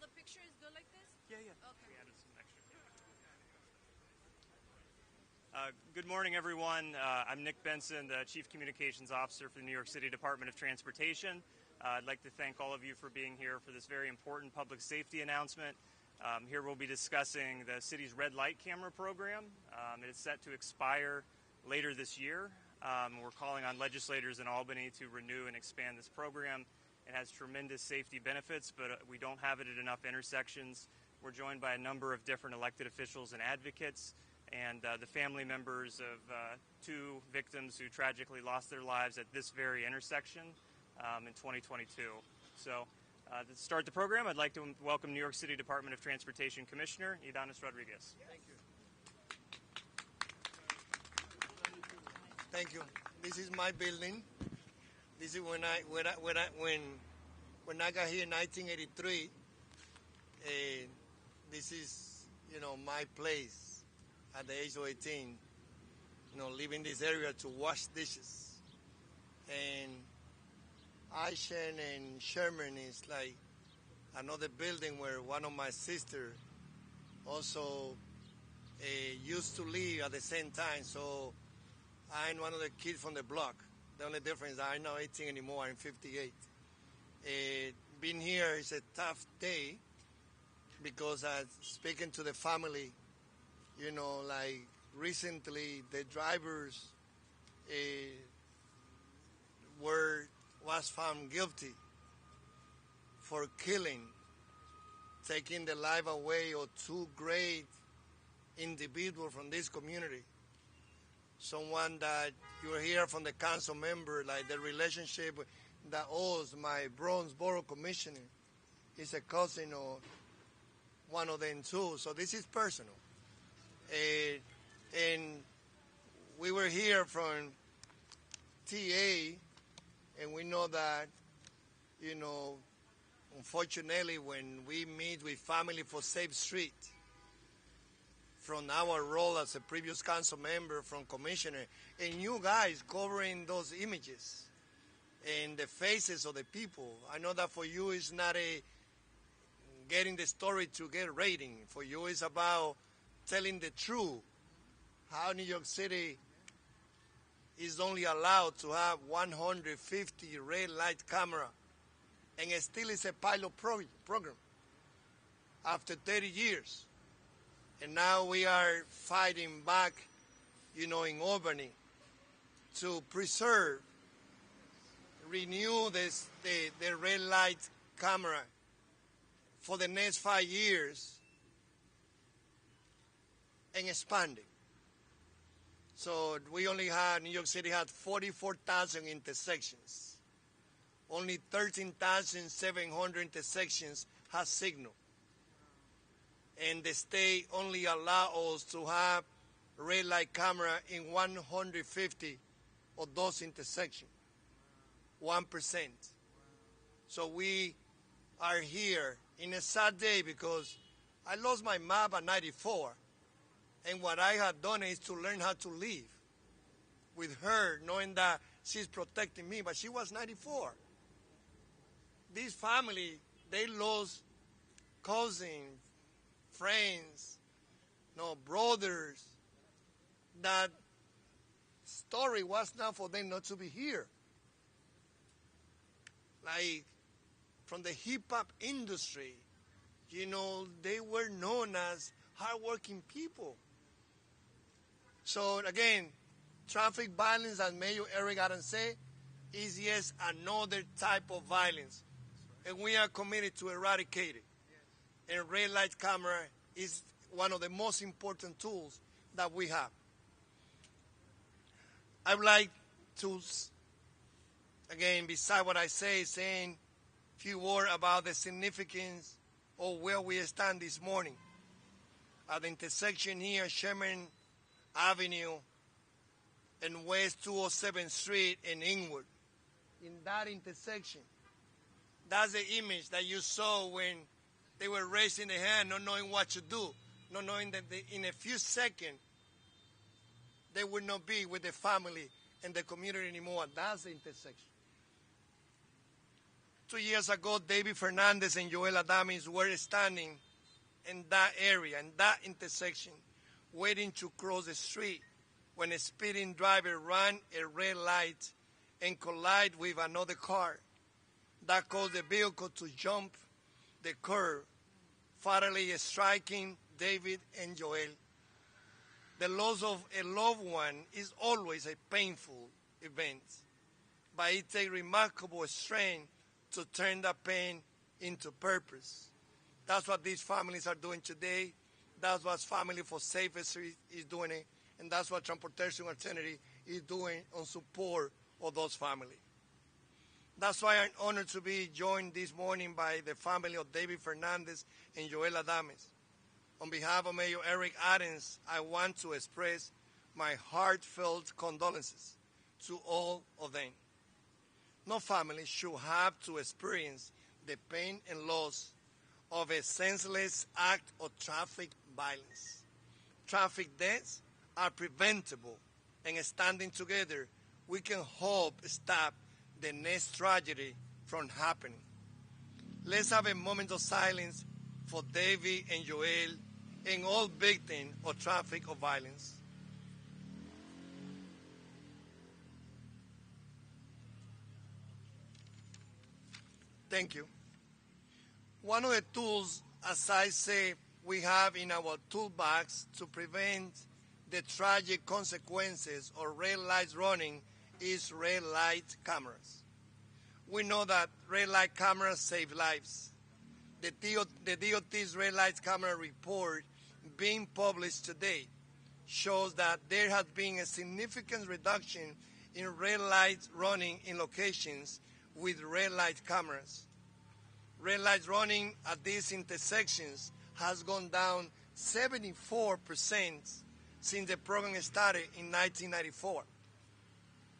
the picture is good like this? Yeah, yeah. Okay. We added some extra. Good morning, everyone. I'm Nick Benson, the Chief Communications Officer for the New York City Department of Transportation. I'd like to thank all of you for being here for this very important public safety announcement. Here we'll be discussing the city's red light camera program. It is set to expire later this year. We're calling on legislators in Albany to renew and expand this program. It has tremendous safety benefits, but we don't have it at enough intersections. We're joined by a number of different elected officials and advocates, and the family members of two victims who tragically lost their lives at this very intersection in 2022. So to start the program, I'd like to welcome New York City Department of Transportation Commissioner Ydanis Rodriguez. Thank you. Thank you. This is my building. This is when I got here in 1983. This is my place. At the age of 18, leaving this area to wash dishes. And Aishan and Sherman is like another building where one of my sisters also used to live at the same time. So I'm one of the kids from the block. The only difference is I'm not 18 anymore, I'm 58. Being here is a tough day because speaking to the family, like recently the drivers was found guilty for killing, taking the life away of two great individuals from this community. Someone that you hear from the council member, like the relationship that owes my Bronx Borough Commissioner is a cousin of one of them too. So this is personal. And we were here from TA, and we know that, unfortunately, when we meet with Family for Safe Street, from our role as a previous council member, from commissioner, and you guys covering those images and the faces of the people, I know that for you it's not getting the story to get rating. For you it's about telling the truth, how New York City is only allowed to have 150 red light camera, and it still is a pilot program after 30 years. And now we are fighting back, in Albany to preserve, renew the red light camera for the next 5 years and expanding. So New York City had 44,000 intersections. Only 13,700 intersections have signal. And the state only allows us to have red light camera in 150 of those intersections. 1%. So we are here in a sad day because I lost my mom at 94. And what I have done is to learn how to live with her, knowing that she's protecting me, but she was 94. This family, they lost cousins, friends, brothers. That story was not for them not to be here. Like from the hip-hop industry, they were known as hardworking people. So again, traffic violence, as Mayor Eric Adams said, is yes another type of violence. And we are committed to eradicate it. And red light camera is one of the most important tools that we have. I would like to, again, beside what I say, saying a few words about the significance of where we stand this morning. At the intersection here, Sherman Avenue and West 207th Street in Inwood. In that intersection, that's the image that you saw when they were raising their hand, not knowing what to do, not knowing that in a few seconds they would not be with the family and the community anymore. That's the intersection. 2 years ago, David Fernandez and Joel Adamis were standing in that area, in that intersection, waiting to cross the street when a speeding driver ran a red light and collided with another car. That caused the vehicle to jump the curb, fatally striking David and Joel. The loss of a loved one is always a painful event, but it takes remarkable strength to turn that pain into purpose. That's what these families are doing today. That's what Family for Safer Streets is doing, and that's what Transportation Alternative is doing on support of those families. That's why I'm honored to be joined this morning by the family of David Fernandez and Joel Adames. On behalf of Mayor Eric Adams, I want to express my heartfelt condolences to all of them. No family should have to experience the pain and loss of a senseless act of traffic violence. Traffic deaths are preventable, and standing together, we can help stop the next tragedy from happening. Let's have a moment of silence for David and Joel and all victims of traffic or violence. Thank you. One of the tools, as I say, we have in our toolbox to prevent the tragic consequences of red lights running is red light cameras. We know that red light cameras save lives. The DOT's red light camera report being published today shows that there has been a significant reduction in red lights running in locations with red light cameras. Red lights running at these intersections has gone down 74% since the program started in 1994.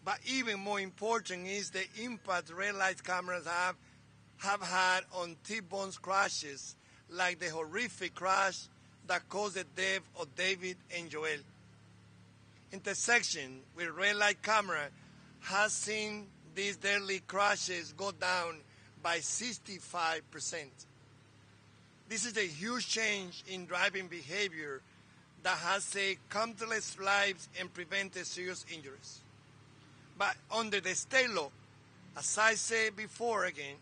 But even more important is the impact red light cameras have had on T-bone crashes, like the horrific crash that caused the death of David and Joel. Intersection with red light camera has seen these deadly crashes go down by 65%. This is a huge change in driving behavior that has saved countless lives and prevented serious injuries. But under the state law, as I said before again,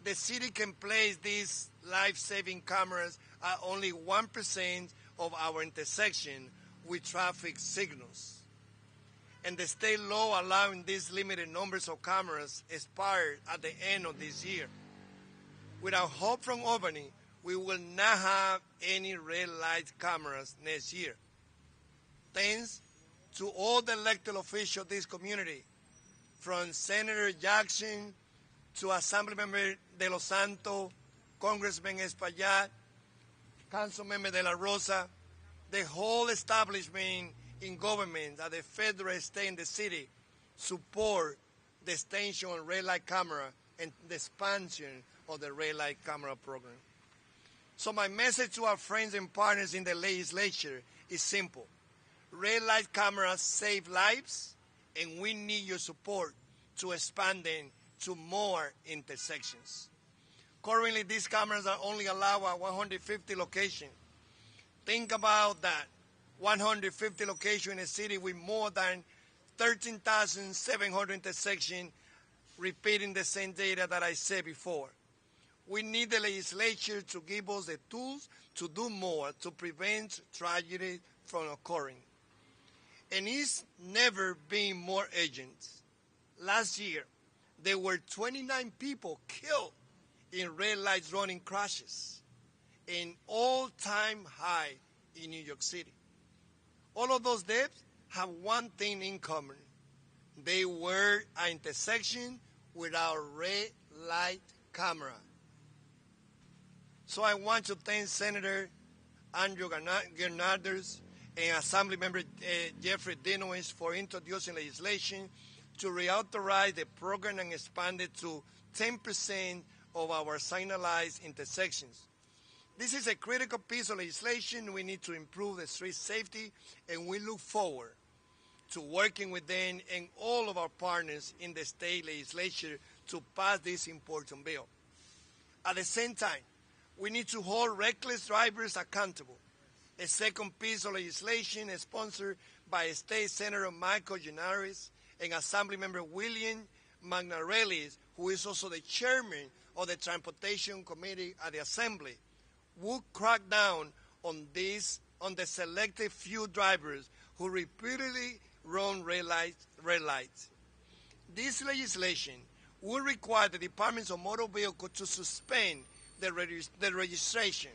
the city can place these life-saving cameras at only 1% of our intersection with traffic signals. And the state law allowing these limited numbers of cameras expired at the end of this year. Without help from Albany, we will not have any red light cameras next year. Thanks to all the elected officials of this community, from Senator Jackson to Assemblymember De Los Santos, Congressman Espaillat, Councilmember De La Rosa, the whole establishment in government at the federal, state, and the city support the extension of red light camera and the expansion of the red light camera program. So my message to our friends and partners in the legislature is simple. Red light cameras save lives, and we need your support to expand them to more intersections. Currently, these cameras are only allowed at 150 locations. Think about that. 150 locations in a city with more than 13,700 intersections, repeating the same data that I said before. We need the legislature to give us the tools to do more to prevent tragedy from occurring. And it's never been more urgent. Last year, there were 29 people killed in red lights running crashes, an all-time high in New York City. All of those deaths have one thing in common. They were an intersection with our red light camera. So I want to thank Senator Andrew Gernarders and Assemblymember Jeffrey Dinowitz for introducing legislation to reauthorize the program and expand it to 10% of our signalized intersections. This is a critical piece of legislation. We need to improve the street safety, and we look forward to working with them and all of our partners in the state legislature to pass this important bill. At the same time, we need to hold reckless drivers accountable. A second piece of legislation is sponsored by State Senator Michael Gianaris and Assemblymember William Magnarelli, who is also the chairman of the Transportation Committee at the Assembly, would crack down on the selected few drivers who repeatedly run red lights. This legislation would require the Departments of Motor Vehicles to suspend the registration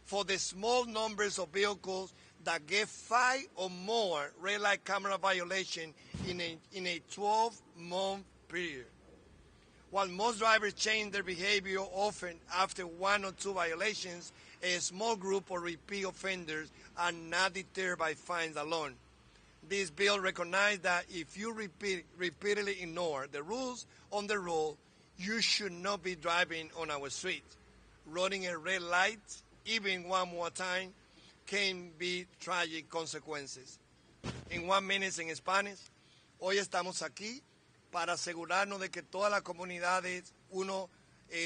for the small numbers of vehicles that get 5 or more red light camera violations in a 12-month period. While most drivers change their behavior often after 1 or 2 violations, a small group of repeat offenders are not deterred by fines alone. This bill recognizes that if you repeatedly ignore the rules on the road, you should not be driving on our streets. Running a red light, even one more time, can be tragic consequences. En 1 minute en Spanish, hoy estamos aquí para asegurarnos de que todas las comunidades,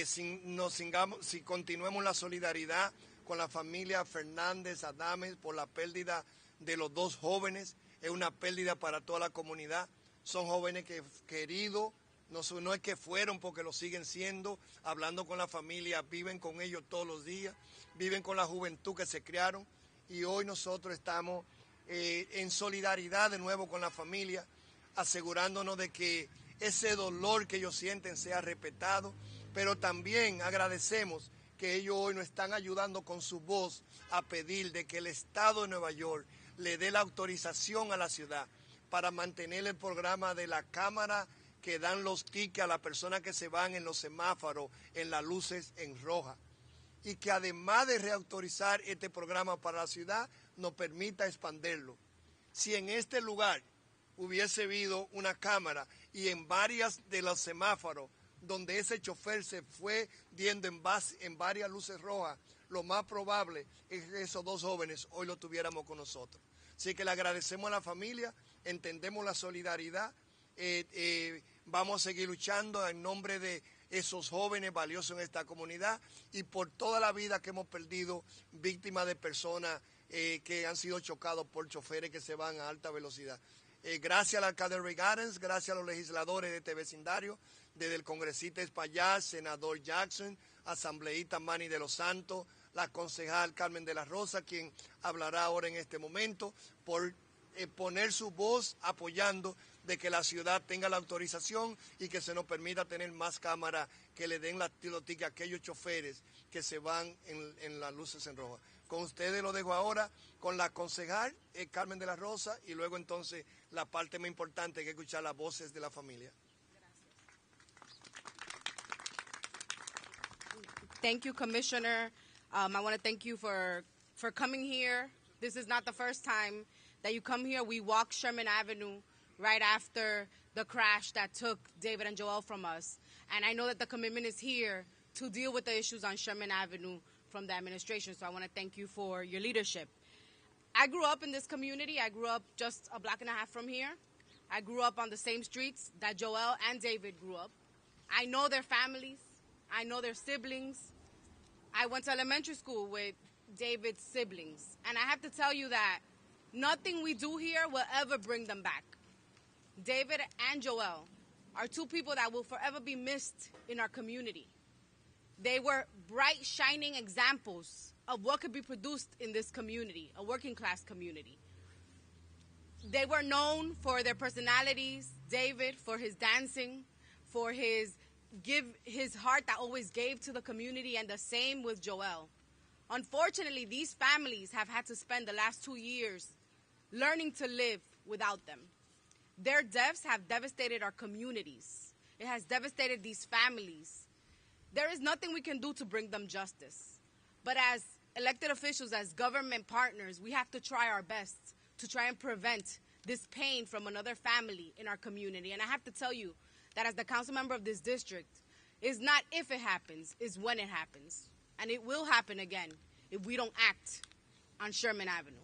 si continuemos la solidaridad con la familia Fernández Adames por la pérdida de los 2 jóvenes, es una pérdida para toda la comunidad. Son jóvenes queridos, no es que fueron porque lo siguen siendo, hablando con la familia, viven con ellos todos los días, viven con la juventud que se criaron, y hoy nosotros estamos en solidaridad de nuevo con la familia, asegurándonos de que ese dolor que ellos sienten sea respetado, pero también agradecemos que ellos hoy nos están ayudando con su voz a pedir de que el Estado de Nueva York le dé la autorización a la ciudad para mantener el programa de la cámara que dan los tickets a las personas que se van en los semáforos, en las luces en roja. Y que además de reautorizar este programa para la ciudad, nos permita expandirlo. Si en este lugar hubiese habido una cámara y en varias de los semáforos donde ese chofer se fue viendo en varias luces rojas, lo más probable es que esos 2 jóvenes hoy lo tuviéramos con nosotros. Así que le agradecemos a la familia, entendemos la solidaridad, vamos a seguir luchando en nombre de esos jóvenes valiosos en esta comunidad y por toda la vida que hemos perdido víctimas de personas que han sido chocados por choferes que se van a alta velocidad. Gracias al alcalde Ray Gardens, gracias a los legisladores de este vecindario, desde el congresista Espaillat, senador Jackson, asambleísta Manny de los Santos, la concejal Carmen de la Rosa, quien hablará ahora en este momento, por poner su voz apoyando de que la ciudad tenga la autorización y que se nos permita tener más cámaras que le den la tickets a aquellos choferes que se van en las luces en roja. Con ustedes lo dejo ahora con la concejal Carmen de la Rosa y luego entonces la parte más importante que es escuchar las voces de la familia. Thank you, Commissioner. I want to thank you for coming here. This is not the first time that you come here. We walked Sherman Avenue right after the crash that took David and Joel from us. And I know that the commitment is here to deal with the issues on Sherman Avenue from the administration. So I want to thank you for your leadership. I grew up in this community. I grew up just a block and a half from here. I grew up on the same streets that Joel and David grew up. I know their families. I know their siblings. I went to elementary school with David's siblings. And I have to tell you that nothing we do here will ever bring them back. David and Joel are 2 people that will forever be missed in our community. They were bright, shining examples of what could be produced in this community, a working class community. They were known for their personalities, David for his dancing, for his heart that always gave to the community, and the same with Joel. Unfortunately, these families have had to spend the last 2 years learning to live without them. Their deaths have devastated our communities. It has devastated these families. There is nothing we can do to bring them justice. But as elected officials, as government partners, we have to try our best to try and prevent this pain from another family in our community. And I have to tell you that as the council member of this district, it's not if it happens, it's when it happens. And it will happen again if we don't act on Sherman Avenue.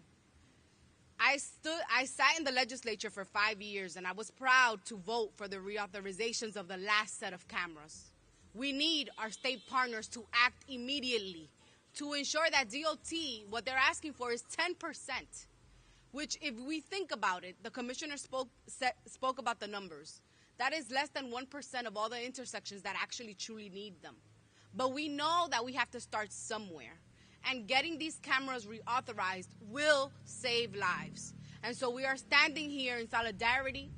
I sat in the legislature for 5 years, and I was proud to vote for the reauthorizations of the last set of cameras. We need our state partners to act immediately to ensure that DOT, what they're asking for is 10%, which if we think about it, the commissioner spoke about the numbers. That is less than 1% of all the intersections that actually truly need them. But we know that we have to start somewhere. And getting these cameras reauthorized will save lives. And so we are standing here in solidarity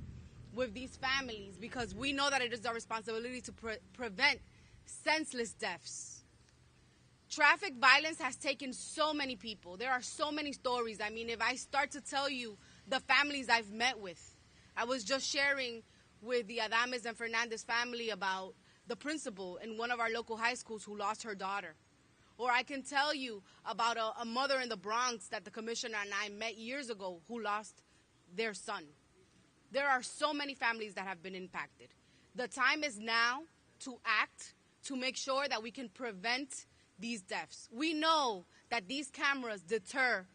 with these families because we know that it is our responsibility to prevent senseless deaths. Traffic violence has taken so many people. There are so many stories. I mean, if I start to tell you the families I've met with, I was just sharing with the Adames and Fernandez family about the principal in one of our local high schools who lost her daughter. Or I can tell you about a mother in the Bronx that the commissioner and I met years ago who lost their son. There are so many families that have been impacted. The time is now to act, to make sure that we can prevent these deaths. We know that these cameras deter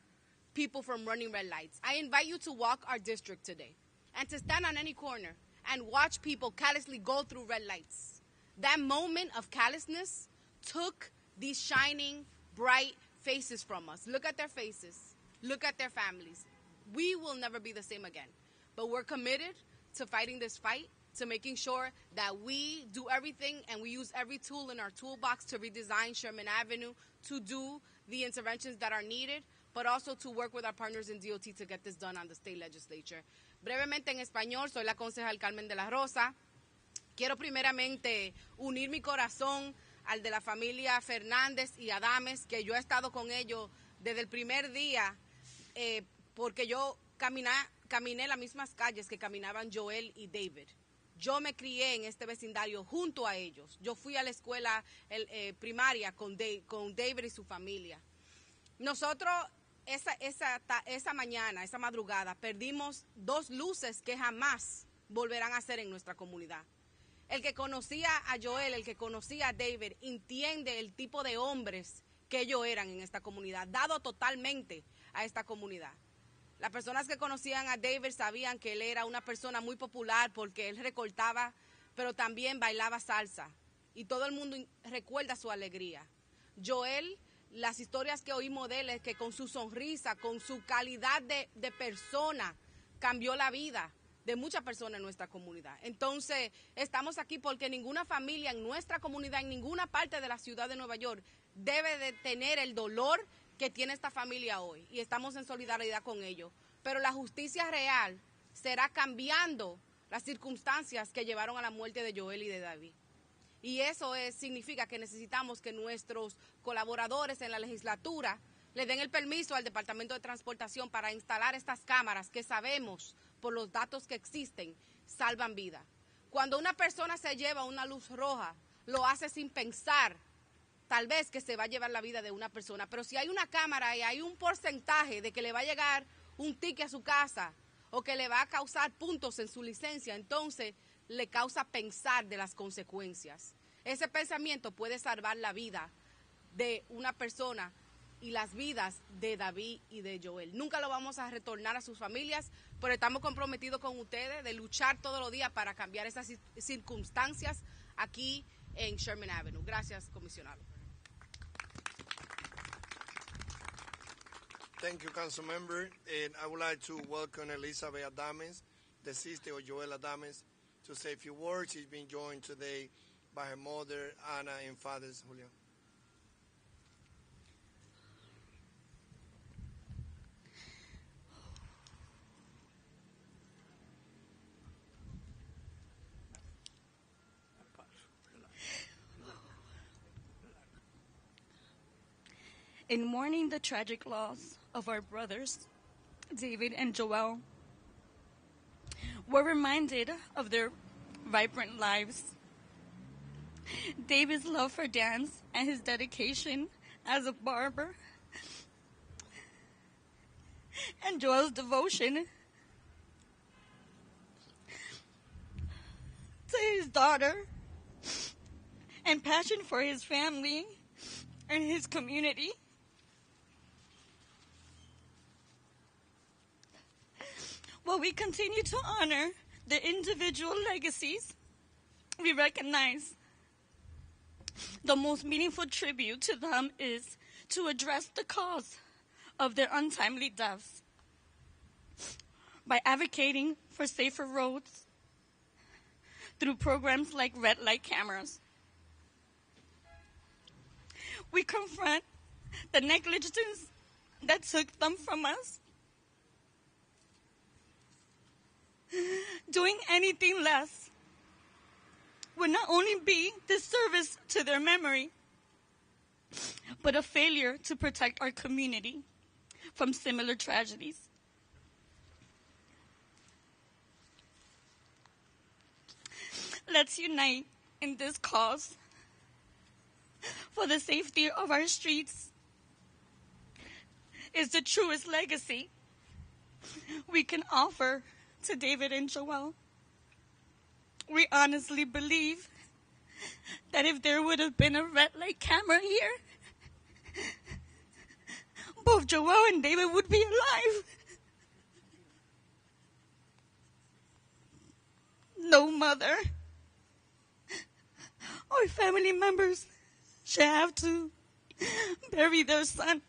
people from running red lights. I invite you to walk our district today and to stand on any corner and watch people callously go through red lights. That moment of callousness took these shining, bright faces from us. Look at their faces. Look at their families. We will never be the same again. But we're committed to fighting this fight, to making sure that we do everything and we use every tool in our toolbox to redesign Sherman Avenue, to do the interventions that are needed, but also to work with our partners in DOT to get this done on the state legislature. Brevemente en español, soy la concejal Carmen de la Rosa. Quiero primeramente unir mi corazón al de la familia Fernández y Adames, que yo he estado con ellos desde el primer día, porque yo caminé las mismas calles que caminaban Joel y David. Yo me crié en este vecindario junto a ellos. Yo fui a la escuela primaria con David y su familia. Nosotros esa mañana, esa madrugada, perdimos 2 luces que jamás volverán a ser en nuestra comunidad. El que conocía a Joel, el que conocía a David, entiende el tipo de hombres que ellos eran en esta comunidad, dado totalmente a esta comunidad. Las personas que conocían a David sabían que él era una persona muy popular porque él recortaba, pero también bailaba salsa. Y todo el mundo recuerda su alegría. Joel, las historias que oímos de él es que con su sonrisa, con su calidad de persona, cambió la vida de muchas personas en nuestra comunidad. Entonces, estamos aquí porque ninguna familia en nuestra comunidad, en ninguna parte de la ciudad de Nueva York, debe de tener el dolor que tiene esta familia hoy. Y estamos en solidaridad con ellos. Pero la justicia real será cambiando las circunstancias que llevaron a la muerte de Joel y de David. Y eso significa que necesitamos que nuestros colaboradores en la legislatura le den el permiso al Departamento de Transportación para instalar estas cámaras que sabemos, por los datos que existen, salvan vida. Cuando una persona se lleva una luz roja, lo hace sin pensar, tal vez que se va a llevar la vida de una persona. Pero si hay una cámara y hay un porcentaje de que le va a llegar un ticket a su casa o que le va a causar puntos en su licencia, entonces le causa pensar de las consecuencias. Ese pensamiento puede salvar la vida de una persona y las vidas de David y de Joel. Nunca lo vamos a retornar a sus familias, pero estamos comprometidos con ustedes de luchar todos los días para cambiar esas circunstancias aquí en Sherman Avenue. Gracias, comisionado. Thank you, Council Member. And I would like to welcome Elizabeth Adames, the sister of Joel Adames, to say a few words. She's been joined today by her mother, Ana, and father, Julian. In mourning the tragic loss of our brothers, David and Joel, we're reminded of their vibrant lives. David's love for dance and his dedication as a barber, and Joel's devotion to his daughter and passion for his family and his community. While we continue to honor the individual legacies, we recognize the most meaningful tribute to them is to address the cause of their untimely deaths by advocating for safer roads through programs like red light cameras. We confront the negligence that took them from us. Doing anything less would not only be disservice to their memory, but a failure to protect our community from similar tragedies. Let's unite in this cause for the safety of our streets is the truest legacy we can offer to David and Joelle. We honestly believe that if there would have been a red light camera here, both Joelle and David would be alive. No mother or family members should have to bury their son.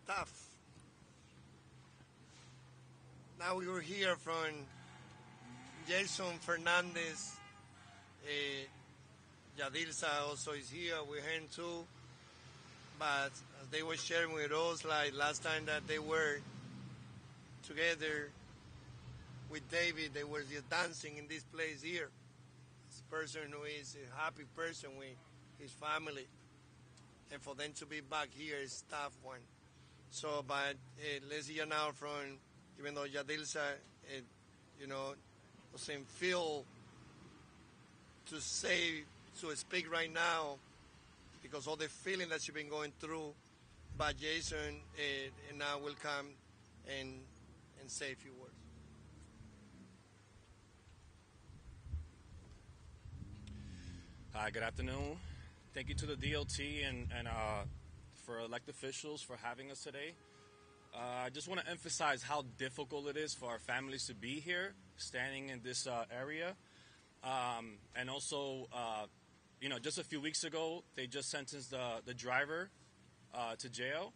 Staff. Now we will hear from Jason Fernandez. Yadilsa also is here. We heard him too. But as they were sharing with us, like last time that they were together with David, they were just dancing in this place here. This person who is a happy person with his family. And for them to be back here is tough one. So, but let's hear now from, even though Yadilsa, doesn't feel to say, to speak right now, because all the feeling that she's been going through, but Jason and now will come and say a few words. Hi, good afternoon. Thank you to the DOT and for elected officials for having us today. I just want to emphasize how difficult it is for our families to be here, standing in this area. And also, just a few weeks ago, they just sentenced the driver to jail.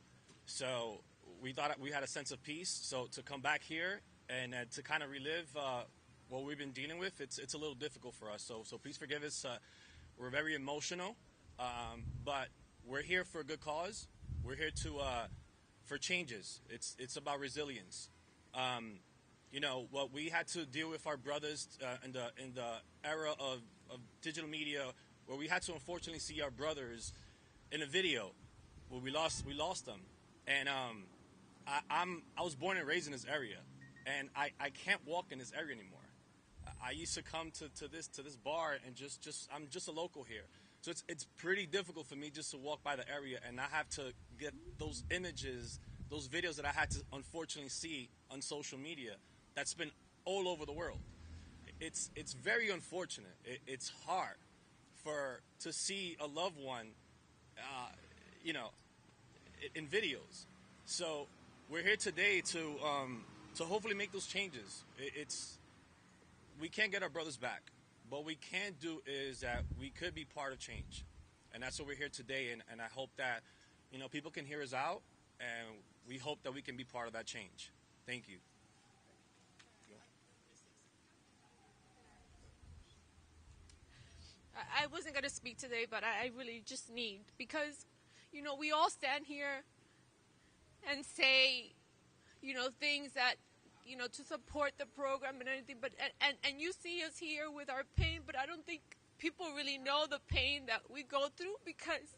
So we thought we had a sense of peace. So to come back here and to kind of relive what we've been dealing with, it's a little difficult for us. So please forgive us. We're very emotional, but we're here for a good cause. We're here for changes. It's about resilience. What we had to deal with our brothers in the era of digital media, where we had to unfortunately see our brothers in a video where we lost them. And I was born and raised in this area, and I can't walk in this area anymore. I used to come to this bar and I'm just a local here. So it's pretty difficult for me just to walk by the area and not have to get those images, those videos that I had to unfortunately see on social media that's been all over the world. It's very unfortunate. It's hard to see a loved one, in videos. So we're here today to hopefully make those changes. We can't get our brothers back. What we can do is that we could be part of change. And that's what we're here today. And I hope that, people can hear us out. And we hope that we can be part of that change. Thank you. I wasn't going to speak today, but I really just need, because, we all stand here and say, things that, to support the program and anything, but and you see us here with our pain, but I don't think people really know the pain that we go through, because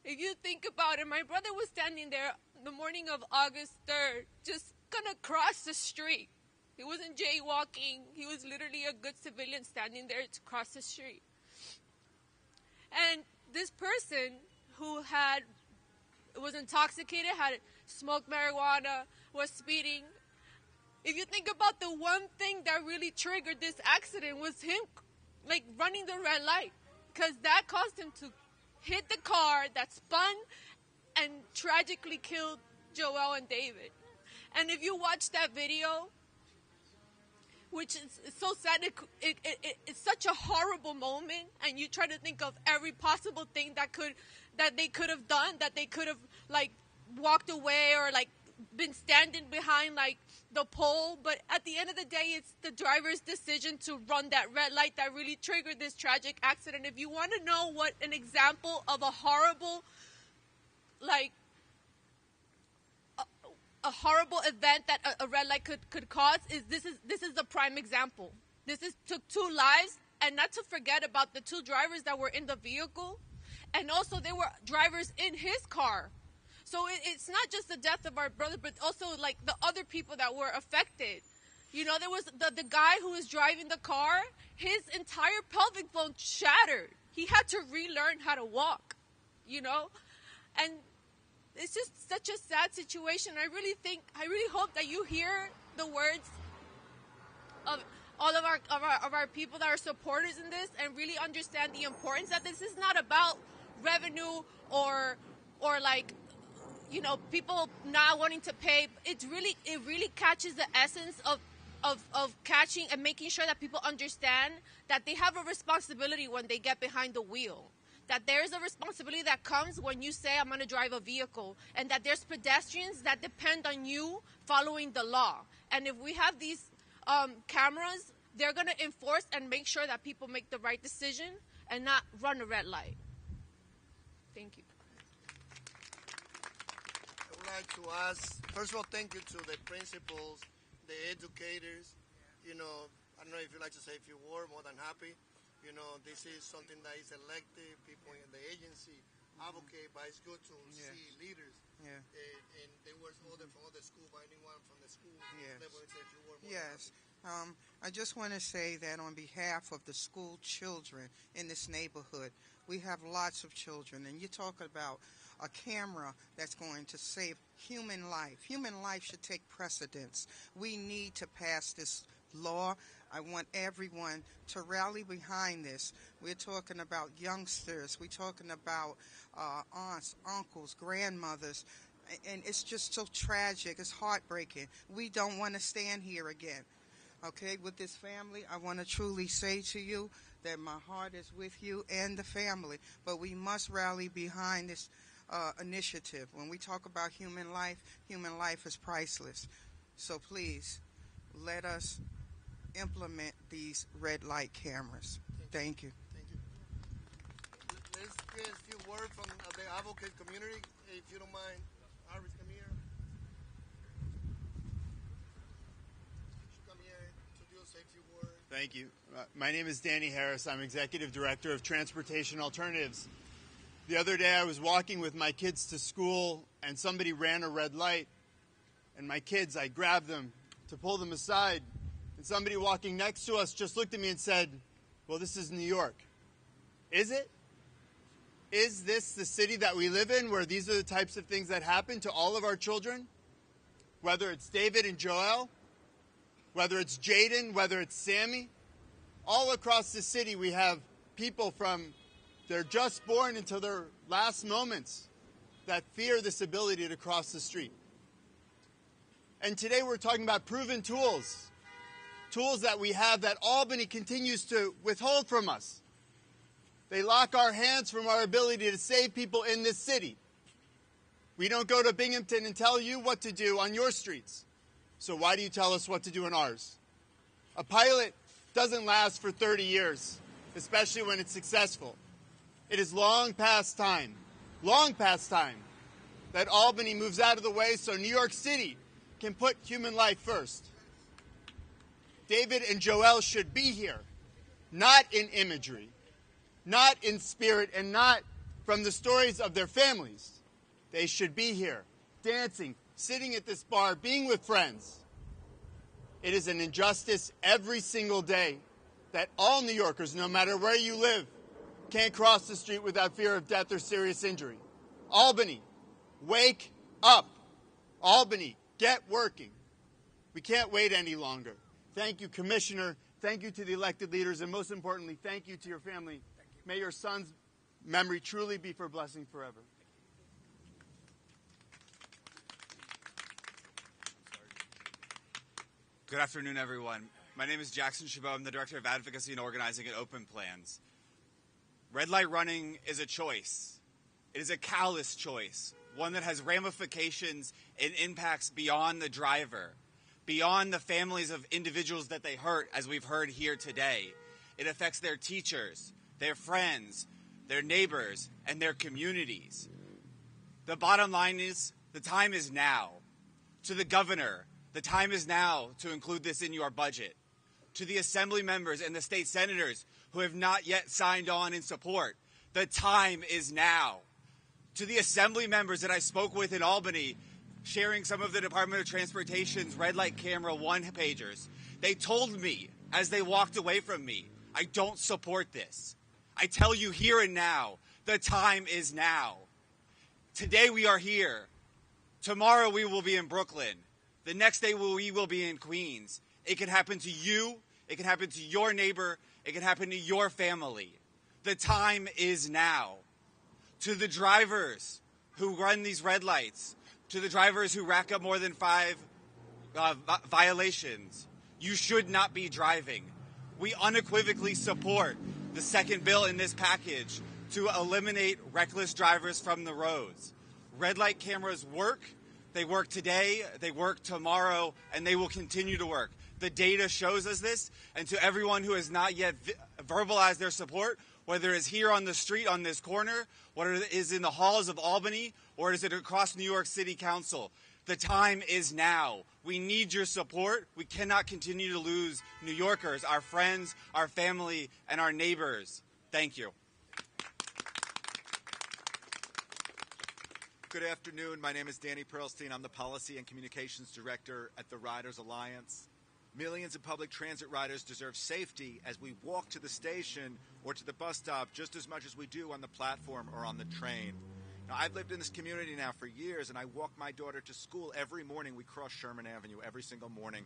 if you think about it, my brother was standing there the morning of August 3rd, just gonna cross the street. He wasn't jaywalking. He was literally a good civilian standing there to cross the street. And this person who was intoxicated, had smoked marijuana, was speeding. If you think about the one thing that really triggered this accident was him, like, running the red light, because that caused him to hit the car that spun and tragically killed Joel and David. And if you watch that video, which is so sad, it's such a horrible moment, and you try to think of every possible thing that they could have done, that they could have, like, walked away or, like, been standing behind, like, the pole. But at the end of the day, it's the driver's decision to run that red light that really triggered this tragic accident. If you want to know what an example of a horrible, like, a horrible event that a red light could cause, this is the prime example. Took 2 lives, and not to forget about the 2 drivers that were in the vehicle, and also they were drivers in his car. So it's not just the death of our brother, but also, like, the other people that were affected. You know, there was the guy who was driving the car, his entire pelvic bone shattered. He had to relearn how to walk, you know? And it's just such a sad situation. I really hope that you hear the words of all of our people that are supporters in this, and really understand the importance that this is not about revenue or like, you know, people not wanting to pay. It really catches the essence of catching and making sure that people understand that they have a responsibility when they get behind the wheel. That there's a responsibility that comes when you say, I'm going to drive a vehicle, and that there's pedestrians that depend on you following the law. And if we have these cameras, they're going to enforce and make sure that people make the right decision and not run a red light. Thank you. I would like to ask, first of all, thank you to the principals, the educators. You know, I don't know if you'd like to say a few words, more than happy. You know, this is something that is elected, people in the agency advocate, but it's good to see leaders. Yeah. And they were from other school, but anyone from the school level, say a few words. Yes. I just want to say that on behalf of the school children in this neighborhood, we have lots of children, and you're talking about a camera that's going to save human life. Human life should take precedence. We need to pass this law. I want everyone to rally behind this. We're talking about youngsters. We're talking about aunts, uncles, grandmothers. And it's just so tragic. It's heartbreaking. We don't want to stand here again. Okay, with this family, I want to truly say to you that my heart is with you and the family. But we must rally behind this initiative. When we talk about human life is priceless. So please, let us implement these red light cameras. Thank you. Thank you. Let's get a few words from the advocate community, if you don't mind. Iris, come here. Come here, introduce a few words. Thank you. My name is Danny Harris. I'm Executive Director of Transportation Alternatives. The other day I was walking with my kids to school, and somebody ran a red light. And my kids, I grabbed them to pull them aside. And somebody walking next to us just looked at me and said, well, this is New York. Is it? Is this the city that we live in, where these are the types of things that happen to all of our children? Whether it's David and Joel, whether it's Jaden, whether it's Sammy, all across the city we have people from they're just born until their last moments that fear this ability to cross the street. And today we're talking about proven tools. Tools that we have that Albany continues to withhold from us. They lock our hands from our ability to save people in this city. We don't go to Binghamton and tell you what to do on your streets. So why do you tell us what to do in ours? A pilot doesn't last for 30 years, especially when it's successful. It is long past time that Albany moves out of the way so New York City can put human life first. David and Joel should be here, not in imagery, not in spirit and not from the stories of their families. They should be here, dancing, sitting at this bar, being with friends. It is an injustice every single day that all New Yorkers, no matter where you live, can't cross the street without fear of death or serious injury. Albany, wake up. Albany, get working. We can't wait any longer. Thank you, Commissioner. Thank you to the elected leaders, and most importantly, thank you to your family. May your son's memory truly be for blessing forever. Good afternoon, everyone. My name is Jackson Chabot. I'm the Director of Advocacy and Organizing at Open Plans. Red light running is a choice. It is a callous choice, one that has ramifications and impacts beyond the driver, beyond the families of individuals that they hurt, as we've heard here today. It affects their teachers, their friends, their neighbors, and their communities. The bottom line is, the time is now. To the governor, the time is now to include this in your budget. To the assembly members and the state senators who have not yet signed on in support, the time is now. To the assembly members that I spoke with in Albany, sharing some of the Department of Transportation's red light camera one-pagers, they told me as they walked away from me, I don't support this. I tell you here and now, the time is now. Today we are here. Tomorrow we will be in Brooklyn. The next day we will be in Queens. It can happen to you. It can happen to your neighbor. It can happen to your family. The time is now. To the drivers who run these red lights, to the drivers who rack up more than 5 violations, you should not be driving. We unequivocally support the second bill in this package to eliminate reckless drivers from the roads. Red light cameras work. They work today, they work tomorrow, and they will continue to work. The data shows us this, and to everyone who has not yet verbalized their support, whether it's here on the street on this corner, whether it is in the halls of Albany, or is it across New York City Council, the time is now. We need your support. We cannot continue to lose New Yorkers, our friends, our family, and our neighbors. Thank you. Good afternoon. My name is Danny Perlstein. I'm the Policy and Communications Director at the Riders Alliance. Millions of public transit riders deserve safety as we walk to the station or to the bus stop just as much as we do on the platform or on the train. Now, I've lived in this community now for years, and I walk my daughter to school every morning. We cross Sherman Avenue every single morning,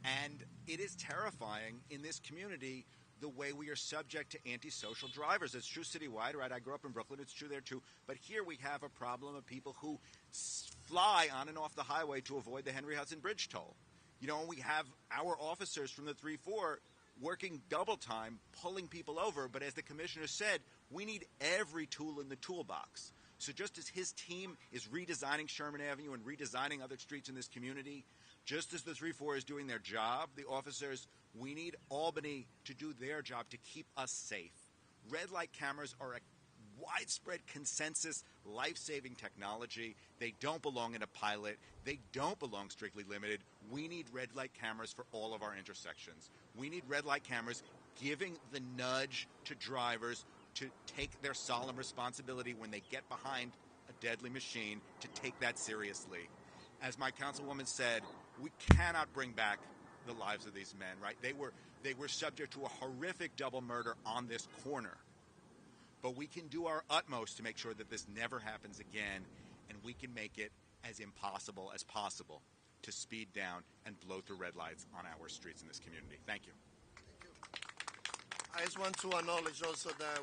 and it is terrifying in this community the way we are subject to antisocial drivers. It's true citywide, right? I grew up in Brooklyn. It's true there, too. But here we have a problem of people who fly on and off the highway to avoid the Henry Hudson Bridge toll. You know, we have our officers from the 3-4 working double time, pulling people over. But as the commissioner said, we need every tool in the toolbox. So just as his team is redesigning Sherman Avenue and redesigning other streets in this community, just as the 3-4 is doing their job, the officers, we need Albany to do their job to keep us safe. Red light cameras are a widespread consensus life-saving technology. They don't belong in a pilot. They don't belong strictly limited. We need red light cameras for all of our intersections. We need red light cameras giving the nudge to drivers to take their solemn responsibility when they get behind a deadly machine, to take that seriously. As my councilwoman said, we cannot bring back the lives of these men, right? They were subject to a horrific double murder on this corner. But we can do our utmost to make sure that this never happens again, and we can make it as impossible as possible to speed down and blow through red lights on our streets in this community. Thank you. I just want to acknowledge also that